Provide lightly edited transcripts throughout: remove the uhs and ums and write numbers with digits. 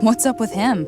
What's up with him?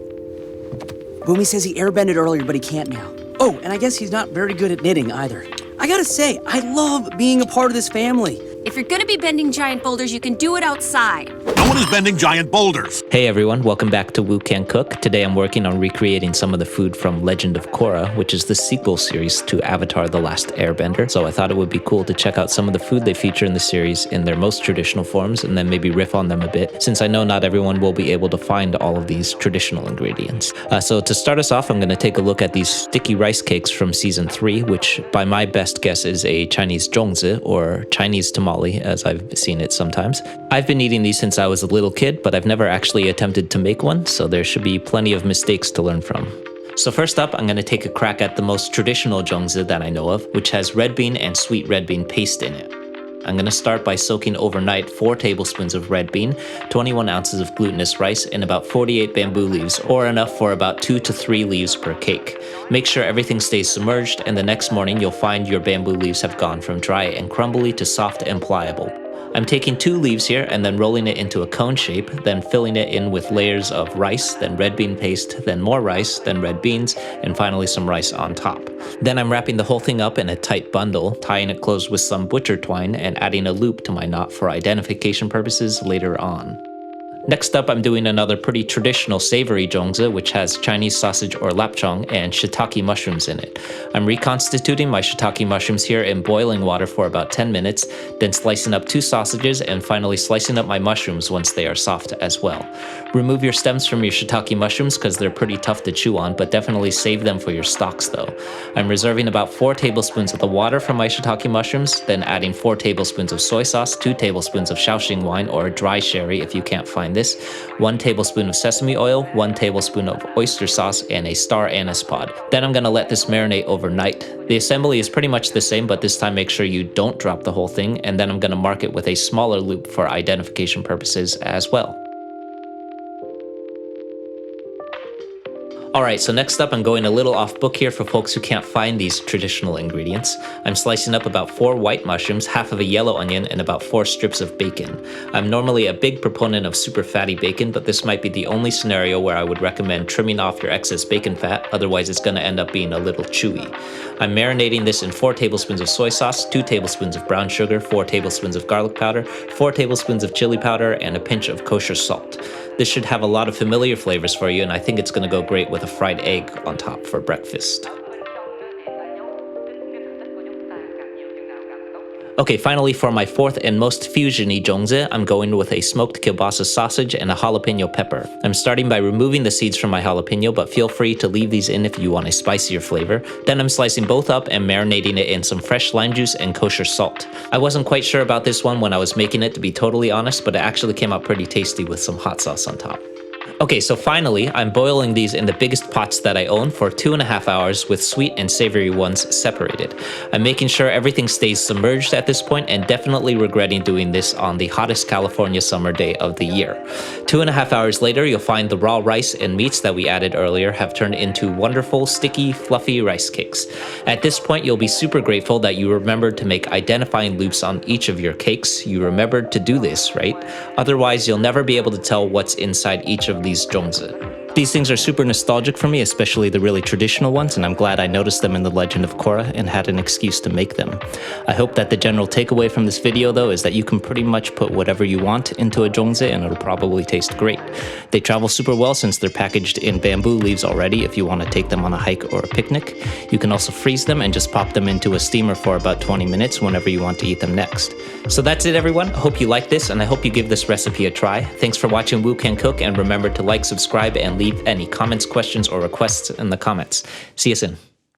Boomy says he airbended earlier, but he can't now. Oh, and I guess he's not very good at knitting either. I gotta say, I love being a part of this family. If you're gonna be bending giant boulders, you can do it outside. No one is bending giant boulders. Hey everyone, welcome back to Woo Can Cook. Today I'm working on recreating some of the food from Legend of Korra, which is the sequel series to Avatar: The Last Airbender. So I thought it would be cool to check out some of the food they feature in the series in their most traditional forms and then maybe riff on them a bit, since I know not everyone will be able to find all of these traditional ingredients. So to start us off, I'm going to take a look at these sticky rice cakes from season 3, which by my best guess is a Chinese Zhongzi, or Chinese tamale as I've seen it sometimes. I've been eating these since I was a little kid, but I've never actually attempted to make one, so there should be plenty of mistakes to learn from. So first up, I'm going to take a crack at the most traditional Zhongzi that I know of, which has red bean and sweet red bean paste in it. I'm going to start by soaking overnight 4 tablespoons of red bean, 21 ounces of glutinous rice, and about 48 bamboo leaves, or enough for about 2 to 3 leaves per cake. Make sure everything stays submerged, and the next morning you'll find your bamboo leaves have gone from dry and crumbly to soft and pliable. I'm taking 2 leaves here and then rolling it into a cone shape, then filling it in with layers of rice, then red bean paste, then more rice, then red beans, and finally some rice on top. Then I'm wrapping the whole thing up in a tight bundle, tying it closed with some butcher twine and adding a loop to my knot for identification purposes later on. Next up, I'm doing another pretty traditional savory Zhongzi, which has Chinese sausage or lapchong and shiitake mushrooms in it. I'm reconstituting my shiitake mushrooms here in boiling water for about 10 minutes, then slicing up 2 sausages and finally slicing up my mushrooms once they are soft as well. Remove your stems from your shiitake mushrooms because they're pretty tough to chew on, but definitely save them for your stalks though. I'm reserving about 4 tablespoons of the water from my shiitake mushrooms, then adding 4 tablespoons of soy sauce, 2 tablespoons of SHAOXING wine or dry sherry if you can't find this, 1 tablespoon of sesame oil, 1 tablespoon of oyster sauce, and a star anise pod. Then I'm going to let this marinate overnight. The assembly is pretty much the same, but this time make sure you don't drop the whole thing, and then I'm going to mark it with a smaller loop for identification purposes as well. Alright, so next up I'm going a little off book here for folks who can't find these traditional ingredients. I'm slicing up about 4 white mushrooms, half of a yellow onion, and about 4 strips of bacon. I'm normally a big proponent of super fatty bacon, but this might be the only scenario where I would recommend trimming off your excess bacon fat, otherwise it's going to end up being a little chewy. I'm marinating this in 4 tablespoons of soy sauce, 2 tablespoons of brown sugar, 4 tablespoons of garlic powder, 4 tablespoons of chili powder, and a pinch of kosher salt. This should have a lot of familiar flavors for you, and I think it's going to go great with a fried egg on top for breakfast. Okay, finally for my 4th and most fusion-y Zhongzi, I'm going with a smoked kielbasa sausage and a jalapeno pepper. I'm starting by removing the seeds from my jalapeno, but feel free to leave these in if you want a spicier flavor. Then I'm slicing both up and marinating it in some fresh lime juice and kosher salt. I wasn't quite sure about this one when I was making it, to be totally honest, but it actually came out pretty tasty with some hot sauce on top. Okay, so finally, I'm boiling these in the biggest pots that I own for 2.5 hours with sweet and savory ones separated. I'm making sure everything stays submerged at this point and definitely regretting doing this on the hottest California summer day of the year. 2.5 hours later, you'll find the raw rice and meats that we added earlier have turned into wonderful, sticky, fluffy rice cakes. At this point, you'll be super grateful that you remembered to make identifying loops on each of your cakes. You remembered to do this, right? Otherwise, you'll never be able to tell what's inside each of these Zhongzi. These things are super nostalgic for me, especially the really traditional ones, and I'm glad I noticed them in The Legend of Korra and had an excuse to make them. I hope that the general takeaway from this video, though, is that you can pretty much put whatever you want into a Zhongzi and it'll probably taste great. They travel super well since they're packaged in bamboo leaves already if you want to take them on a hike or a picnic. You can also freeze them and just pop them into a steamer for about 20 minutes whenever you want to eat them next. So that's it, everyone. I hope you like this, and I hope you give this recipe a try. Thanks for watching Woo Can Cook, and remember to like, subscribe, and leave any comments, questions, or requests in the comments. See you soon.